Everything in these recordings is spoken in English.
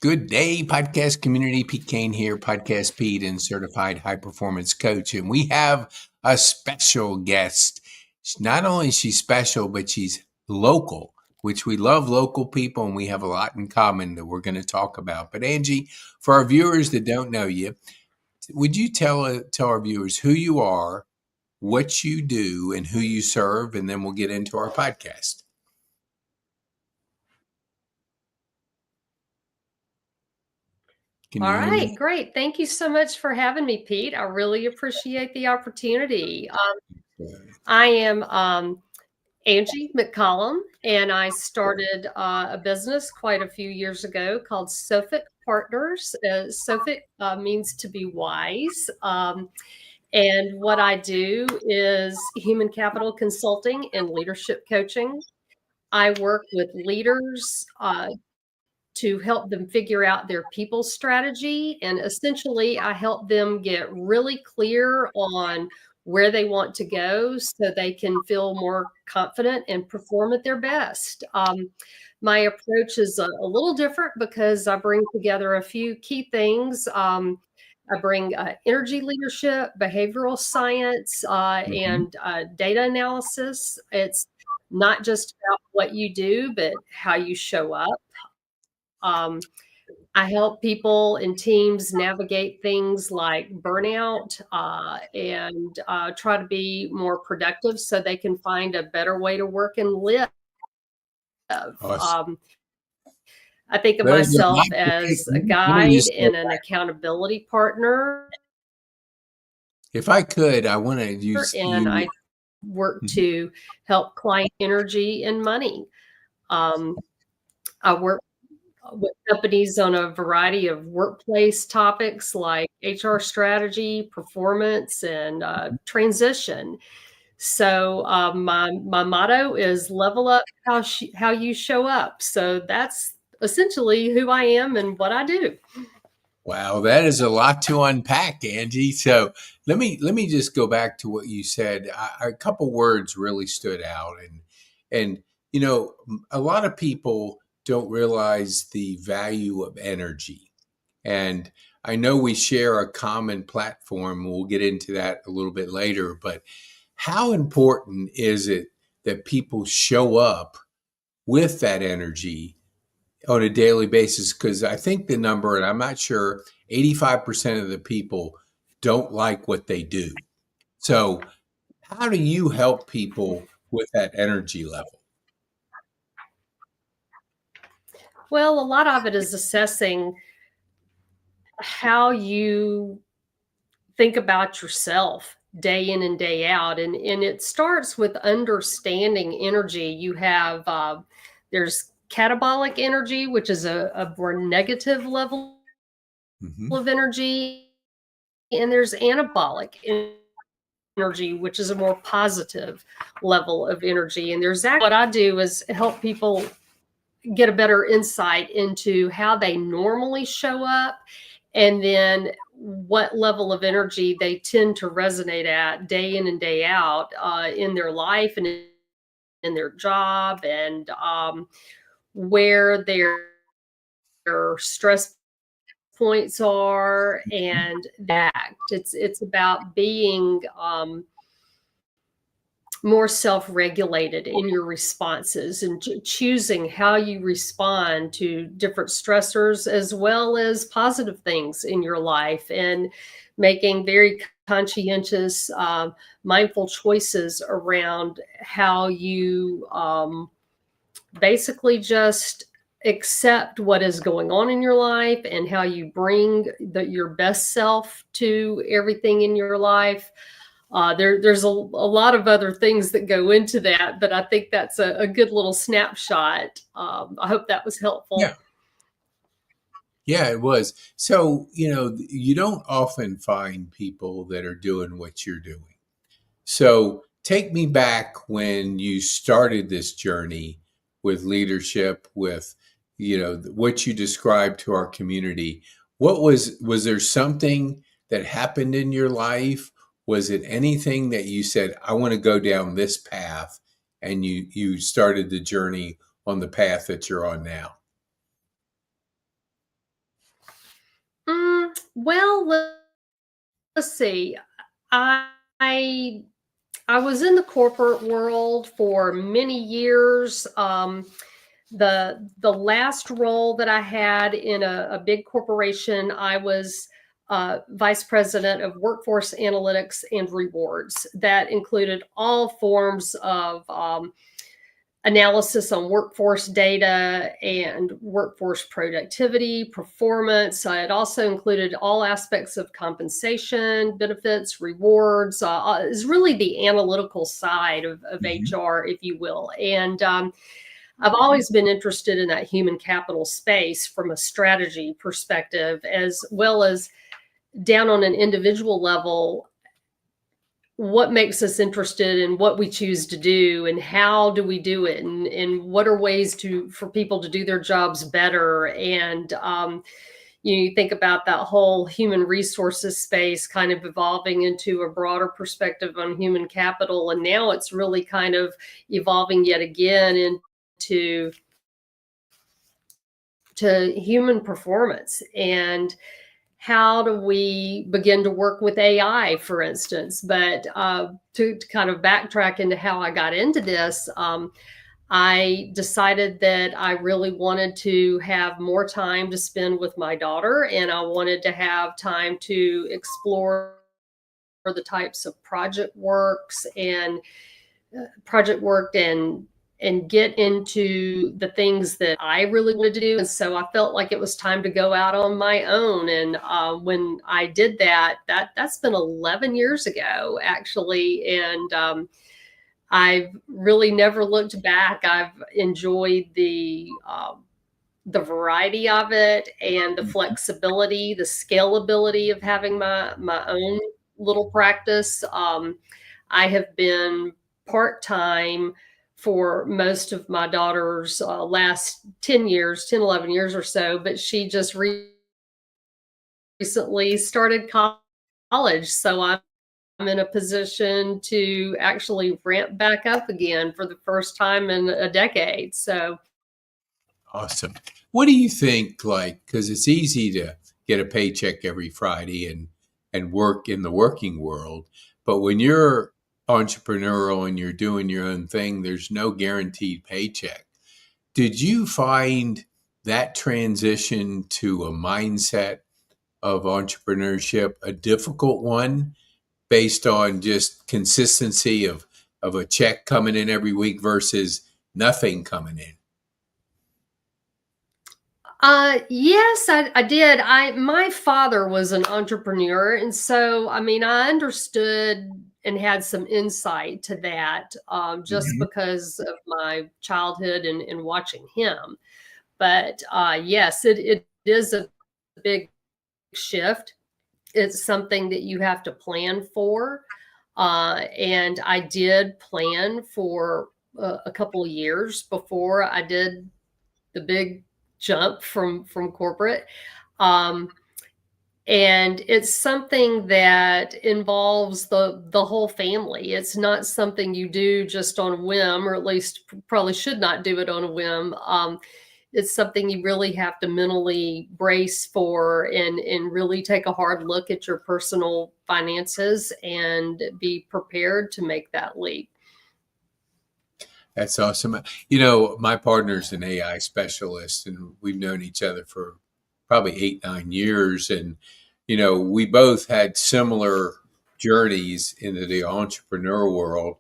Good day, podcast community. Pete Kane here, Podcast Pete and certified high performance coach. And we have a special guest. Not only is she special, but she's local, which we love local people and we have a lot in common that we're going to talk about. But Angie, for our viewers that don't know you, would you tell our viewers who you are, what you do, and who you serve? And then we'll get into our podcast. All right, great. Thank you so much for having me, Pete. I really appreciate the opportunity. I am Angie McCollum, and I started a business quite a few years ago called Sophic Partners. Sophic means to be wise. And what I do is human capital consulting and leadership coaching. I work with leaders to help them figure out their people strategy. And essentially, I help them get really clear on where they want to go so they can feel more confident and perform at their best. My approach is a little different because I bring together a few key things. I bring energy leadership, behavioral science, and data analysis. It's not just about what you do, but how you show up. I help people and teams navigate things like burnout and try to be more productive so they can find a better way to work and live. Awesome. I think of myself as a guide and an accountability partner. If I could, I want to use and I work to help client energy and money. I work with companies on a variety of workplace topics like HR strategy, performance, and transition. So my motto is level up how you show up. So that's essentially who I am and what I do. Wow, that is a lot to unpack, Angie. So let me just go back to what you said. A couple words really stood out, and you know, a lot of people don't realize the value of energy. And I know we share a common platform. We'll get into that a little bit later, but how important is it that people show up with that energy on a daily basis? Because I think the number, and I'm not sure, 85% of the people don't like what they do. So how do you help people with that energy level? Well, a lot of it is assessing how you think about yourself day in and day out. And it starts with understanding energy. You have, there's catabolic energy, which is a more negative level of energy. And there's anabolic energy, which is a more positive level of energy. And there's what I do is help people get a better insight into how they normally show up and then what level of energy they tend to resonate at day in and day out in their life and in their job, and where their stress points are. And that it's about being more self-regulated in your responses and choosing how you respond to different stressors as well as positive things in your life, and making very conscientious, mindful choices around how you basically just accept what is going on in your life and how you bring your best self to everything in your life. There's a lot of other things that go into that, but I think that's a good little snapshot. I hope that was helpful. Yeah, it was. So, you don't often find people that are doing what you're doing. So take me back when you started this journey with leadership, with, what you described to our community. Was there something that happened in your life? Was it anything that you said, I want to go down this path, and you started the journey on the path that you're on now? Well, let's see. I I was in the corporate world for many years. The last role that I had in a big corporation, I was vice president of workforce analytics and rewards. That included all forms of analysis on workforce data and workforce productivity, performance. It also included all aspects of compensation, benefits, rewards. Is really the analytical side of HR, if you will. And I've always been interested in that human capital space from a strategy perspective, as well as down on an individual level, what makes us interested in what we choose to do and how do we do it, and what are ways for people to do their jobs better. And you think about that whole human resources space kind of evolving into a broader perspective on human capital, and now it's really kind of evolving yet again into human performance. And how do we begin to work with AI, for instance? But to kind of backtrack into how I got into this, I decided that I really wanted to have more time to spend with my daughter, and I wanted to have time to explore the types of project works and project work and get into the things that I really wanted to do. And so I felt like it was time to go out on my own. And when I did that, that's been 11 years ago, actually. And I've really never looked back. I've enjoyed the variety of it and the flexibility, the scalability of having my own little practice. I have been part-time for most of my daughter's last 10 years, 10, 11 years or so, but she just recently started college. So I'm in a position to actually ramp back up again for the first time in a decade. So Awesome. What do you think, like, because it's easy to get a paycheck every Friday and work in the working world, but when you're entrepreneurial and you're doing your own thing, there's no guaranteed paycheck. Did you find that transition to a mindset of entrepreneurship a difficult one based on just consistency of a check coming in every week versus nothing coming in? Yes, I did. My father was an entrepreneur, and so I mean, I understood and had some insight to that just Mhm. because of my childhood and watching him. But yes, it is a big shift. It's something that you have to plan for, and I did plan for a couple of years before I did the big jump from corporate. Um, and it's something that involves the whole family. It's not something you do just on a whim, or at least probably should not do it on a whim. It's something you really have to mentally brace for and really take a hard look at your personal finances and be prepared to make that leap. That's awesome. You know, my partner's an AI specialist, and we've known each other for probably 8, 9 years. And, you know, we both had similar journeys into the entrepreneur world.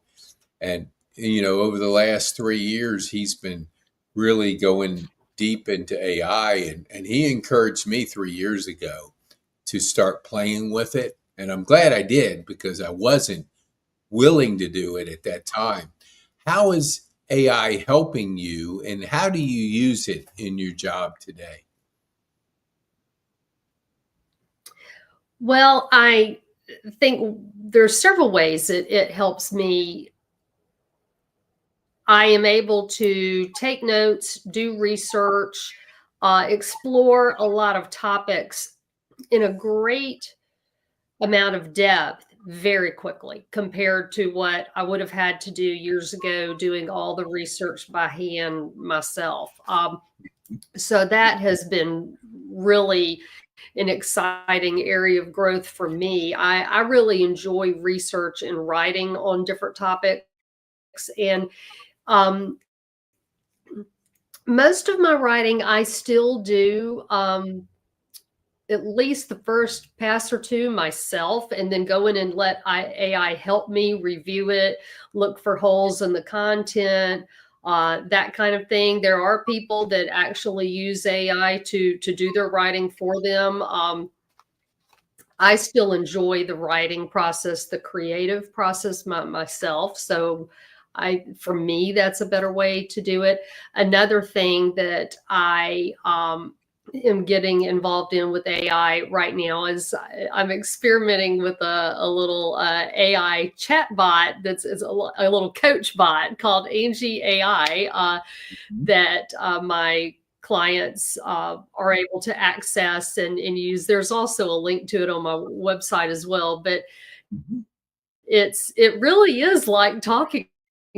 And, you know, over the last 3 years, he's been really going deep into AI. And he encouraged me 3 years ago to start playing with it. And I'm glad I did because I wasn't willing to do it at that time. How is AI helping you, and how do you use it in your job today? Well, I think there's several ways it helps me. I am able to take notes, do research, explore a lot of topics in a great amount of depth very quickly compared to what I would have had to do years ago doing all the research by hand myself. So that has been really an exciting area of growth for me. I really enjoy research and writing on different topics. And most of my writing I still do at least the first pass or two myself, and then go in and let AI help me review it, look for holes in the content, that kind of thing. There are people that actually use AI to do their writing for them. I still enjoy the writing process, the creative process myself. So for me, that's a better way to do it. Another thing that I am getting involved in with AI right now is I'm experimenting with a little AI chat bot that's a little coach bot called Angie AI that my clients are able to access and use. There's also a link to it on my website as well, but it really is like talking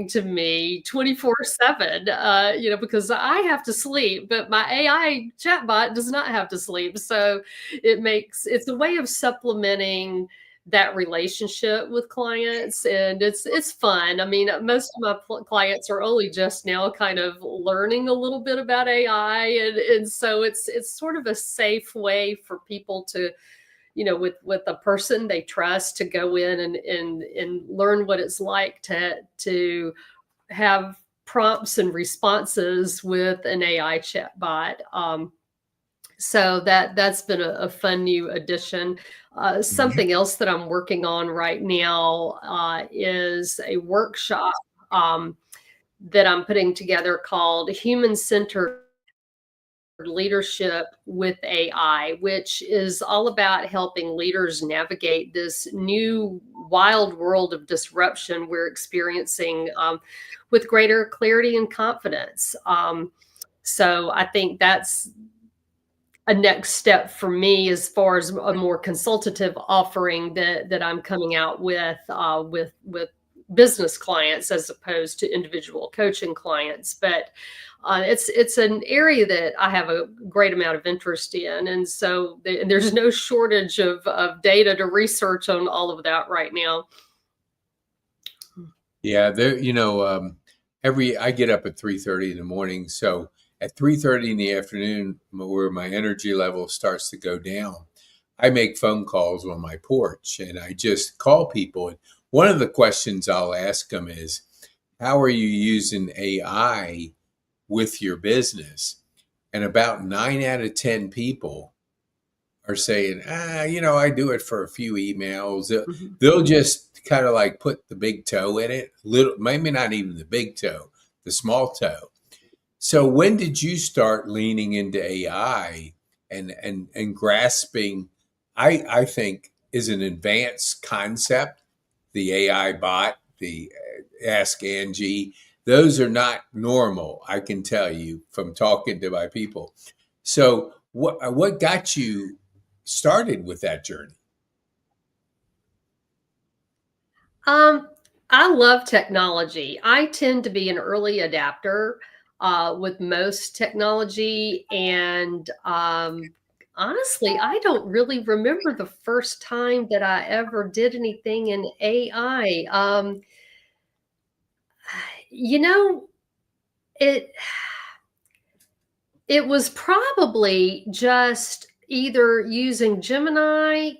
to me 24/7, because I have to sleep, but my AI chatbot does not have to sleep. So it's a way of supplementing that relationship with clients, and it's fun. I mean, most of my clients are only just now kind of learning a little bit about AI, and so it's sort of a safe way for people to, with a person they trust, to go in and learn what it's like to have prompts and responses with an AI chatbot. So that's been a fun new addition. Something else that I'm working on right now is a workshop that I'm putting together called Human-Centered Leadership with AI, which is all about helping leaders navigate this new wild world of disruption we're experiencing with greater clarity and confidence. So I think that's a next step for me as far as a more consultative offering that I'm coming out with business clients as opposed to individual coaching clients. But it's an area that I have a great amount of interest in, and so there's no shortage of data to research on all of that right now. Yeah, there. I get up at 3:30 in the morning, so at 3:30 in the afternoon, where my energy level starts to go down, I make phone calls on my porch, and I just call people. And one of the questions I'll ask them is, "How are you using AI with your business?" And about 9 out of 10 people are saying, I do it for a few emails. They'll just kind of like put the big toe in it, little, maybe not even the big toe, the small toe. So when did you start leaning into AI and grasping? I think is an advanced concept. The AI bot, the Ask Angie, those are not normal. I can tell you from talking to my people. So what got you started with that journey? I love technology. I tend to be an early adapter with most technology. And honestly, I don't really remember the first time that I ever did anything in AI. You know, it it was probably just either using Gemini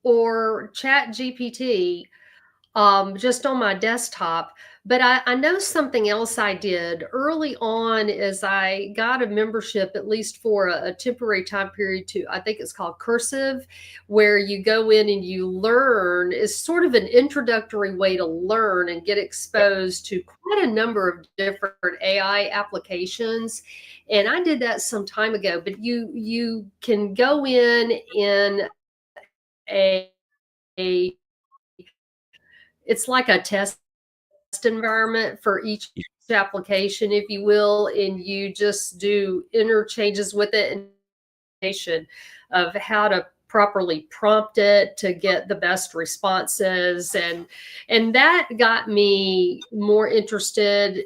or Chat GPT just on my desktop. But I know something else I did early on is I got a membership, at least for a temporary time period, to, I think it's called Cursive, where you go in and you learn. Is sort of an introductory way to learn and get exposed to quite a number of different AI applications. And I did that some time ago, but you can go in a it's like a test environment for each application, if you will, and you just do interchanges with it and of how to properly prompt it to get the best responses. And that got me more interested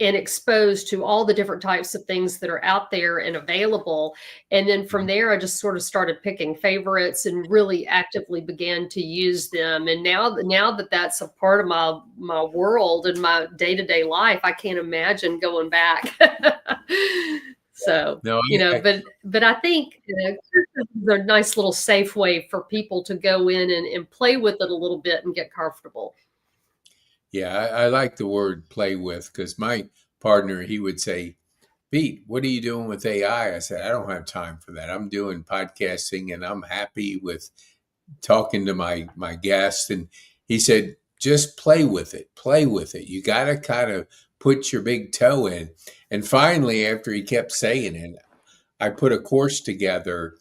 and exposed to all the different types of things that are out there and available. And then from there, I just sort of started picking favorites and really actively began to use them. And now that that's a part of my world and my day-to-day life, I can't imagine going back. So, No, but I think they're a nice little safe way for people to go in and play with it a little bit and get comfortable. yeah, I like the word play with, because my partner, he would say, Pete, what are you doing with AI? I said, I don't have time for that. I'm doing podcasting and I'm happy with talking to my guests. And he said, just play with it. Play with it. You got to kind of put your big toe in. And finally, after he kept saying it, I put a course together,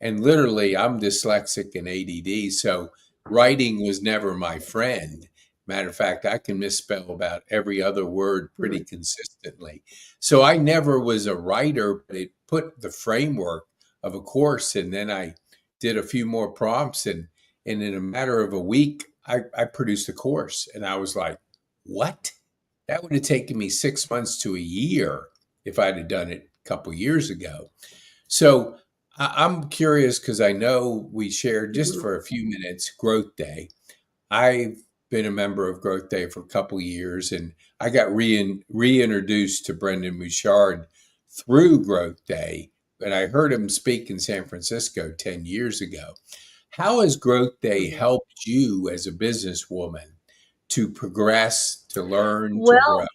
and literally I'm dyslexic and ADD. So writing was never my friend. Matter of fact, I can misspell about every other word pretty consistently. So I never was a writer, but it put the framework of a course. And then I did a few more prompts, and in a matter of a week, I produced a course. And I was like, what? That would have taken me 6 months to a year if I'd have done it a couple years ago. So I'm curious, because I know we shared just for a few minutes Growth Day. I've been a member of Growth Day for a couple of years, and I got reintroduced to Brendan Bouchard through Growth Day, and I heard him speak in San Francisco 10 years ago. How has Growth Day helped you as a businesswoman to progress, to learn, to grow?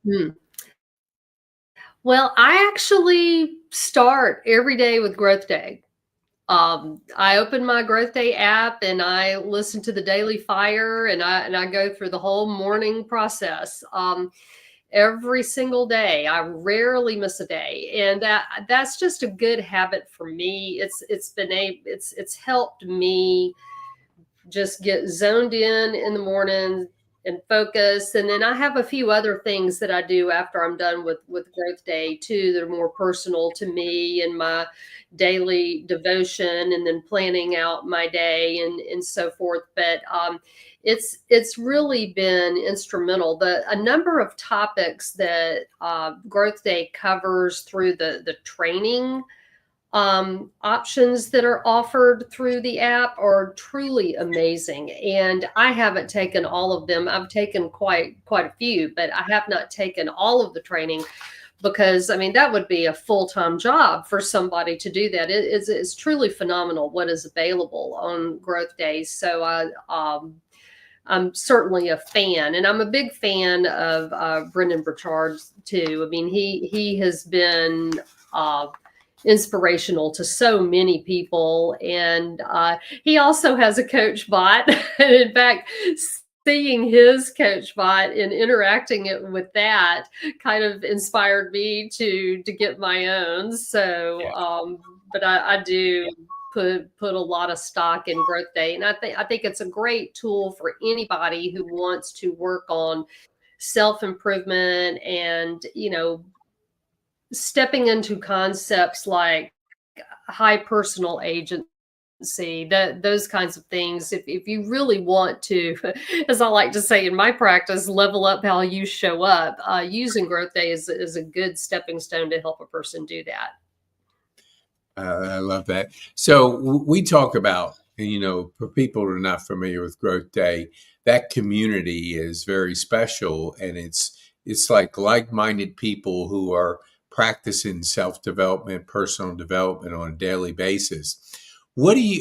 Hmm. Well, I actually start every day with Growth Day. I open my Growth Day app and I listen to the Daily Fire, and I go through the whole morning process. Every single day. I rarely miss a day, and that's just a good habit for me. It's helped me just get zoned in the morning and focus. And then I have a few other things that I do after I'm done with Growth Day too, that are more personal to me, and my daily devotion, and then planning out my day and so forth. But it's really been instrumental. A number of topics that Growth Day covers through the training options that are offered through the app are truly amazing. And I haven't taken all of them. I've taken quite a few, but I have not taken all of the training, because I mean, that would be a full-time job for somebody to do that. It's truly phenomenal what is available on Growth Days. So I'm certainly a fan, and I'm a big fan of Brendan Burchard too. I mean, he has been inspirational to so many people, and he also has a coach bot. And in fact, seeing his coach bot and interacting it with that kind of inspired me to get my own. So but I do put a lot of stock in Growth Day, and I think it's a great tool for anybody who wants to work on self-improvement, and stepping into concepts like high personal agency, those kinds of things. If you really want to, as I like to say in my practice, level up how you show up, using Growth Day is a good stepping stone to help a person do that. I love that. So we talk about, for people who are not familiar with Growth Day, that community is very special, and it's like-minded people who are practicing self-development, personal development on a daily basis.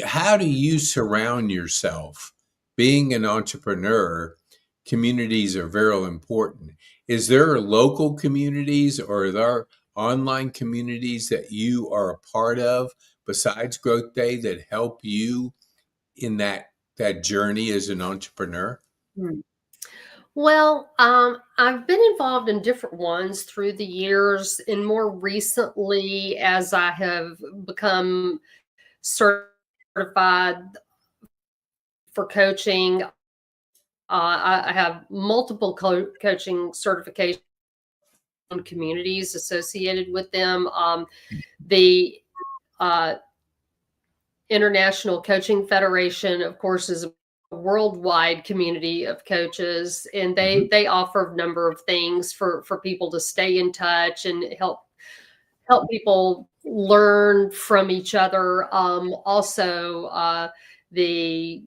How do you surround yourself? Being an entrepreneur, communities are very important. Is there local communities, or are there online communities that you are a part of besides Growth Day that help you in that journey as an entrepreneur? Well, I've been involved in different ones through the years, and more recently, as I have become certified for coaching, I have multiple coaching certification communities associated with them. The International Coaching Federation, of course, is a worldwide community of coaches, and they offer a number of things for people to stay in touch and help people learn from each other. Also, the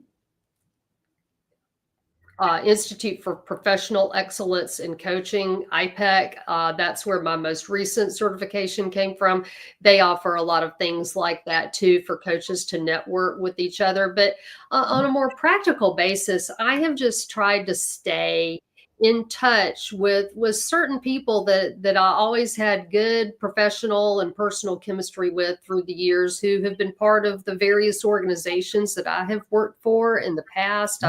Institute for Professional Excellence in Coaching, iPEC. That's where my most recent certification came from. They offer a lot of things like that too for coaches to network with each other. But on a more practical basis, I have just tried to stay in touch with certain people that I always had good professional and personal chemistry with through the years, who have been part of the various organizations that I have worked for in the past.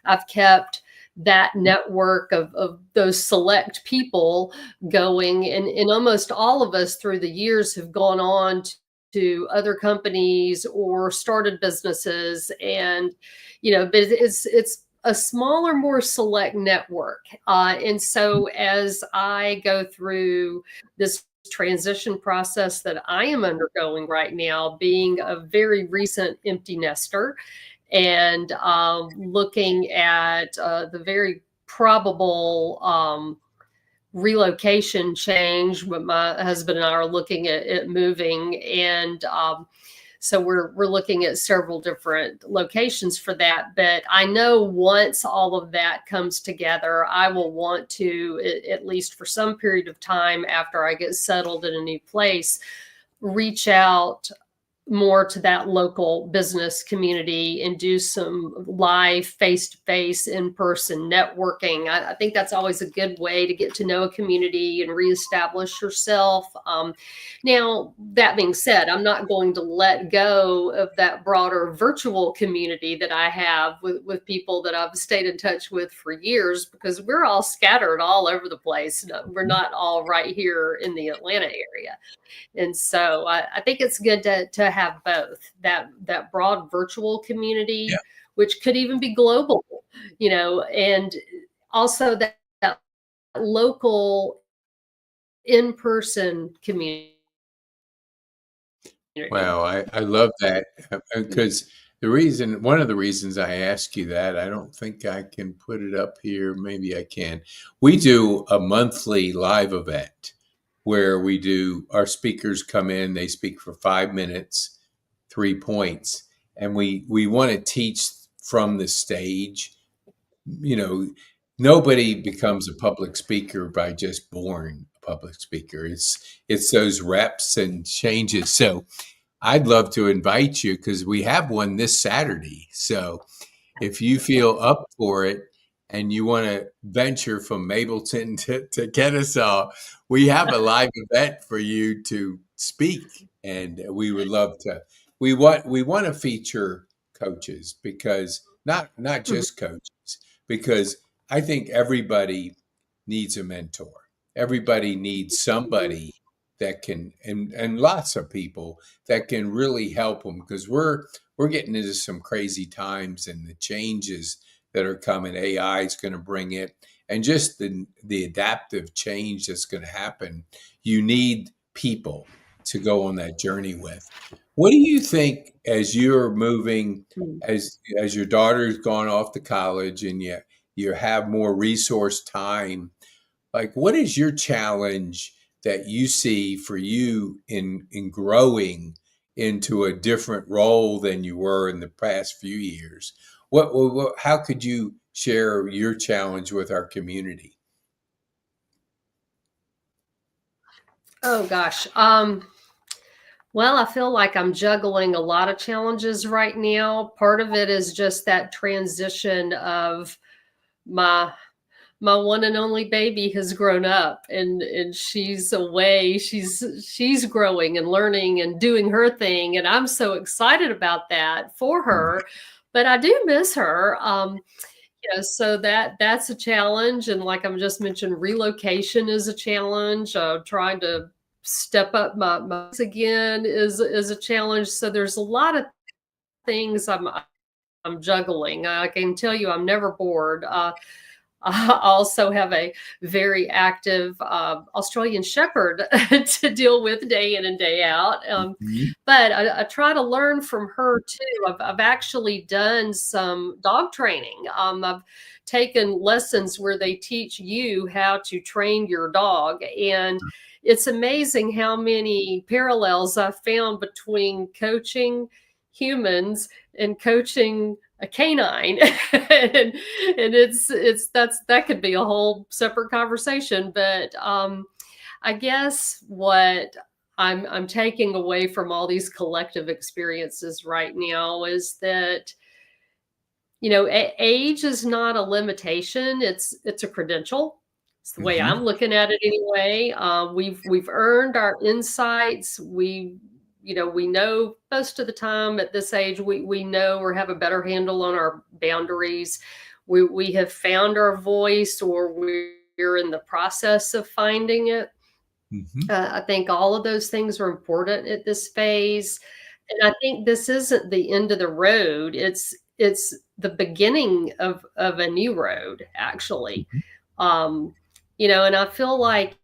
I've kept that network of those select people going, and almost all of us through the years have gone on to other companies or started businesses. And but it's a smaller, more select network. And so as I go through this transition process that I am undergoing right now, being a very recent empty nester, and looking at the very probable relocation change, but my husband and I are looking at moving, and so we're looking at several different locations for that. But I know once all of that comes together, I will want to, at least for some period of time after I get settled in a new place, reach out more to that local business community and do some live face-to-face in-person networking. I think that's always a good way to get to know a community and reestablish yourself. Now, that being said, I'm not going to let go of that broader virtual community that I have with people that I've stayed in touch with for years, because we're all scattered all over the place. We're not all right here in the Atlanta area. And so I think it's good to have both that broad virtual community, which could even be global, and also that local in-person community. Wow, I love that, because one of the reasons I ask you that, I don't think I can put it up here. Maybe I can. We do a monthly live event where our speakers come in, they speak for 5 minutes, 3 points, and we want to teach from the stage. Nobody becomes a public speaker by just born a public speaker. It's those reps and changes. So I'd love to invite you, because we have one this Saturday. So if you feel up for it and you want to venture from Mableton to Kennesaw, we have a live event for you to speak. And we would love to. We want to feature coaches, because not just coaches, because I think everybody needs a mentor. Everybody needs somebody that can, and lots of people that can really help them, because we're getting into some crazy times, and the changes that are coming. AI is going to bring it, and just the adaptive change that's going to happen. You need people to go on that journey with. What do you think, as you're moving, as your daughter's gone off to college, and you have more resource time? Like, what is your challenge that you see for you in growing into a different role than you were in the past few years? How could you share your challenge with our community? Oh gosh. Well, I feel like I'm juggling a lot of challenges right now. Part of it is just that transition of my one and only baby has grown up, and she's away. She's growing and learning and doing her thing, and I'm so excited about that for her. But I do miss her. So that's a challenge. And like I'm just mentioned, relocation is a challenge. Trying to step up my again is a challenge. So there's a lot of things I'm juggling. I can tell you I'm never bored. I also have a very active Australian Shepherd to deal with day in and day out. Mhm. But I try to learn from her too. I've actually done some dog training. I've taken lessons where they teach you how to train your dog. And it's amazing how many parallels I found between coaching humans and coaching a canine. And that could be a whole separate conversation. But I guess what I'm taking away from all these collective experiences right now is that, you know, age is not a limitation. It's a credential. It's the way Mhm. I'm looking at it anyway. We've earned our insights. We know most of the time at this age we know or have a better handle on our boundaries. We have found our voice, or we're in the process of finding it. Mhm. I think all of those things are important at this phase. And I think this isn't the end of the road. It's the beginning of a new road, actually. Mhm. Um, and I feel like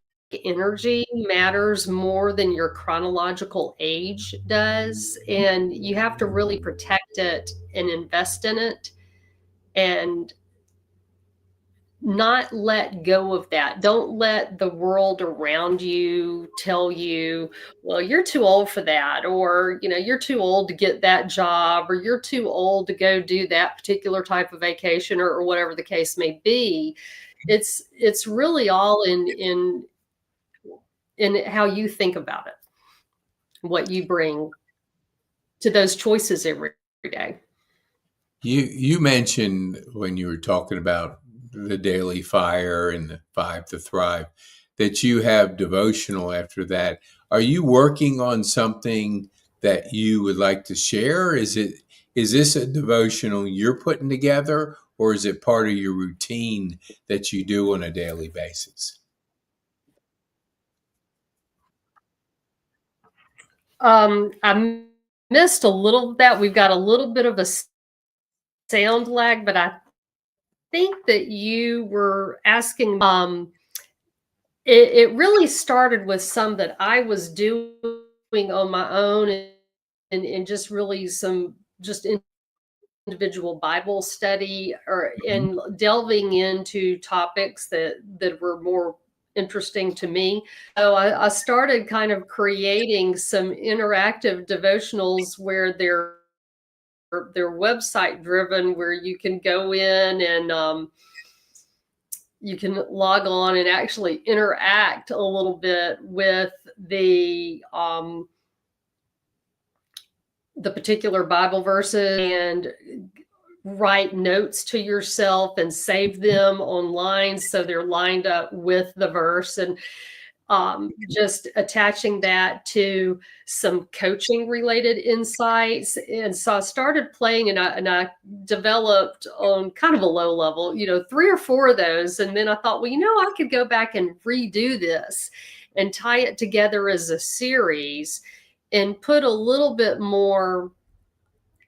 energy matters more than your chronological age does. And you have to really protect it and invest in it. And not let go of that. Don't let the world around you tell you, well, you're too old for that, or, you're too old to get that job, or you're too old to go do that particular type of vacation, or whatever the case may be. It's really all in how you think about it, what you bring to those choices every day. You mentioned when you were talking about the daily fire and the 5 to Thrive that you have devotional after that. Are you working on something that you would like to share? Is this a devotional you're putting together, or is it part of your routine that you do on a daily basis? I missed a little of that. We've got a little bit of a sound lag, but I think that you were asking. It really started with some that I was doing on my own, and just really some just individual Bible study, or Mhm. in delving into topics that were more interesting to me. So I started kind of creating some interactive devotionals where they're website driven, where you can go in and you can log on and actually interact a little bit with the particular Bible verses, and write notes to yourself and save them online so they're lined up with the verse. And just attaching that to some coaching related insights. And so I started playing, and I developed on kind of a low level, 3 or 4 of those. And then I thought, well, I could go back and redo this and tie it together as a series and put a little bit more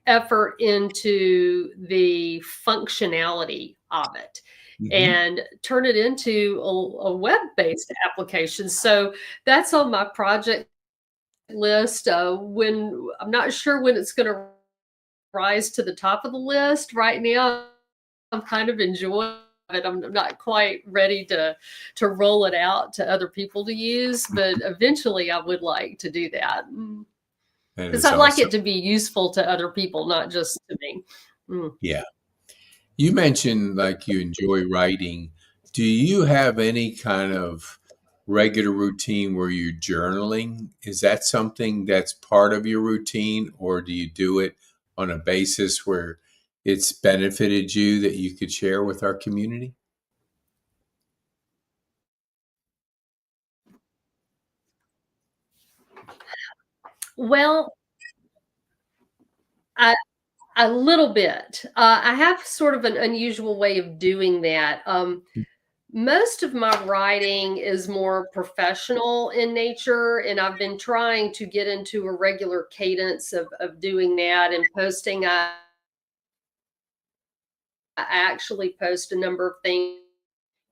effort into the functionality of it, Mhm. and turn it into a web-based application. So that's on my project list. When I'm not sure when it's going to rise to the top of the list. Right now, I'm kind of enjoying it. I'm not quite ready to roll it out to other people to use, but eventually I would like to do that. That Because is I'd like awesome. it to be useful to other people, not just to me. Mm. Yeah. You mentioned like you enjoy writing. Do you have any kind of regular routine where you're journaling? Is that something that's part of your routine, or do you do it on a basis where it's benefited you that you could share with our community? Well, a a little bit. I have sort of an unusual way of doing that. Most of my writing is more professional in nature, and I've been trying to get into a regular cadence of doing that and posting. I actually post a number of things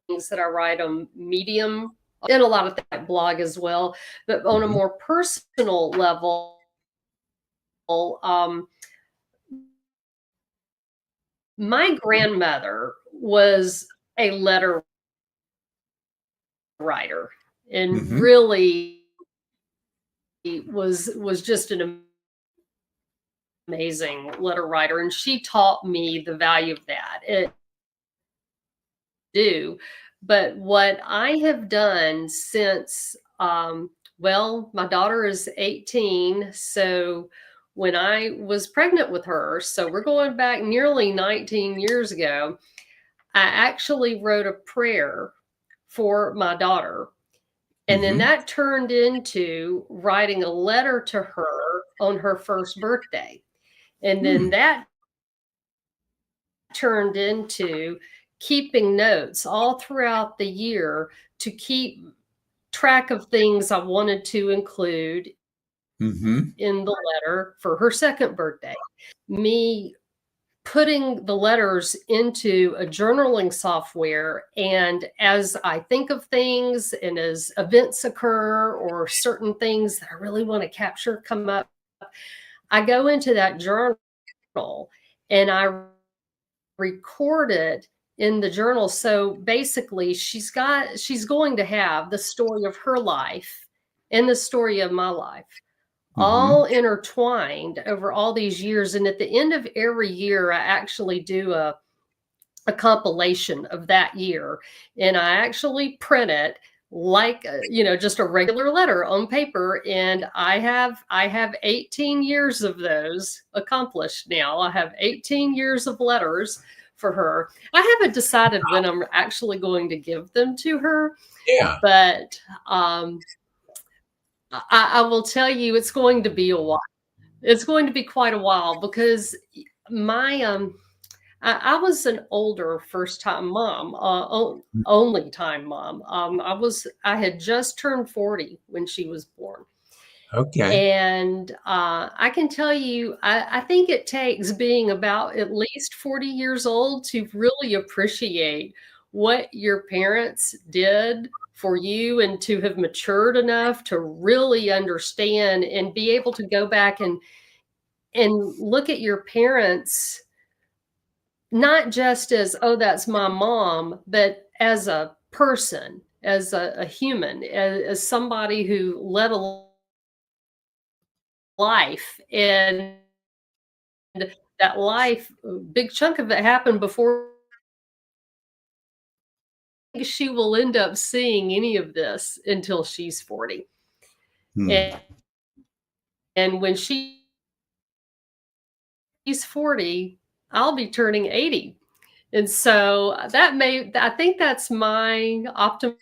that I write on Medium and a lot of that blog as well. But on a more personal level, my grandmother was a letter writer and really was just an amazing letter writer, and she taught me the value of that. But what I have done since, well, my daughter is 18, so when I was pregnant with her, so we're going back nearly 19 years ago, I actually wrote a prayer for my daughter. And then that turned into writing a letter to her on her first birthday. And then that turned into keeping notes all throughout the year to keep track of things I wanted to include in the letter for her second birthday. Me putting the letters into a journaling software, and as I think of things and as events occur or certain things that I really want to capture come up, I go into that journal and I record it in the journal. So basically she's going to have the story of her life and the story of my life all intertwined over all these years. And at the end of every year, I actually do a compilation of that year, and I actually print it like just a regular letter on paper. And I have 18 years of those accomplished now. I have 18 years of letters for her. I haven't decided when I'm actually going to give them to her. Yeah. But I will tell you, it's going to be a while. It's going to be quite a while, because my I was an older first time mom, only time mom. I had just turned 40 when she was born. Okay. And I can tell you, I think it takes being about at least 40 years old to really appreciate what your parents did for you, and to have matured enough to really understand and be able to go back and look at your parents, not just as, oh, that's my mom, but as a person, as a human, as somebody who led a life. And that life, a big chunk of it happened before she will end up seeing any of this until she's 40. And, when she's 40, I'll be turning 80. And so I think that's my optimism.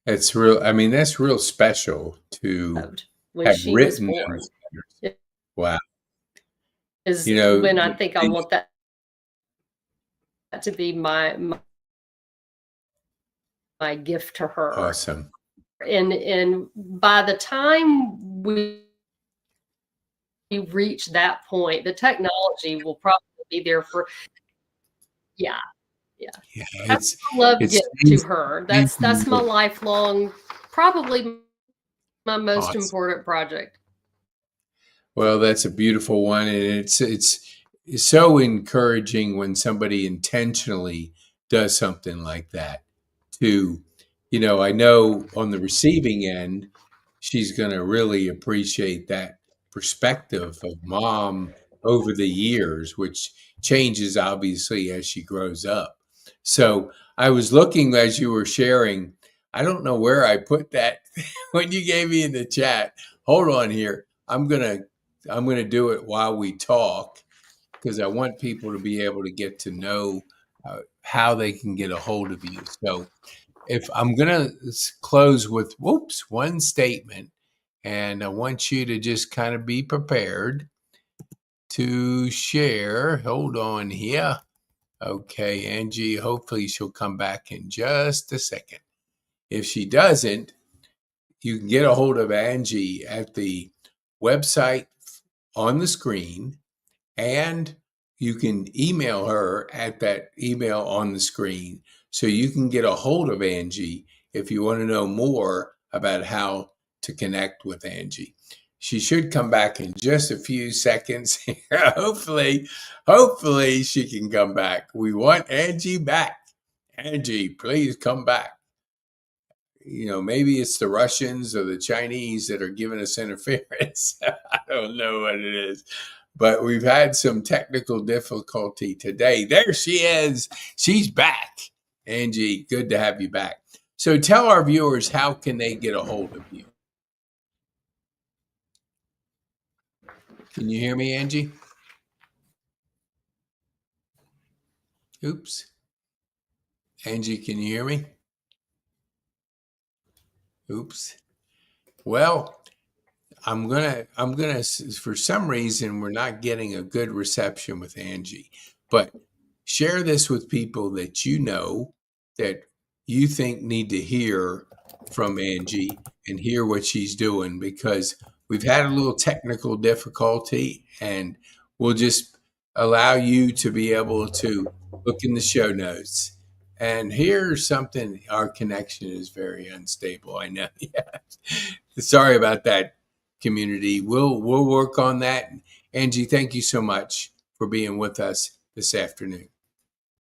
That's real. I mean, that's real special to When have she was written born. those letters. Wow. Is when I think I want that to be my gift to her. Awesome. And by the time we reach that point, the technology will probably be there for, yeah. That's a love gift to her. That's my lifelong, probably my most important project. Well, that's a beautiful one, and it's so encouraging when somebody intentionally does something like that. To, I know on the receiving end, she's going to really appreciate that perspective of mom over the years, which changes obviously as she grows up. So I was looking as you were sharing. I don't know where I put that when you gave me in the chat. Hold on here. I'm gonna do it while we talk, because I want people to be able to get to know how they can get a hold of you. So if I'm gonna close with one statement, and I want you to just kind of be prepared to share. Hold on here. Okay, Angie, hopefully she'll come back in just a second. If she doesn't, you can get a hold of Angie at the website on the screen, and you can email her at that email on the screen, so you can get a hold of Angie if you want to know more about how to connect with Angie. She should come back in just a few seconds. hopefully she can come back. We want Angie back. Angie, please come back. Maybe it's the Russians or the Chinese that are giving us interference. I don't know what it is, but we've had some technical difficulty today. There she is. She's back. Angie, good to have you back. So tell our viewers, how can they get a hold of you? Can you hear me, Angie? Oops. Angie, can you hear me? Oops. Well, I'm gonna for some reason we're not getting a good reception with Angie, but share this with people that that you think need to hear from Angie and hear what she's doing, because we've had a little technical difficulty, and we'll just allow you to be able to look in the show notes. And here's something: our connection is very unstable. I know. Yeah. Sorry about that, community. We'll work on that. Angie, thank you so much for being with us this afternoon.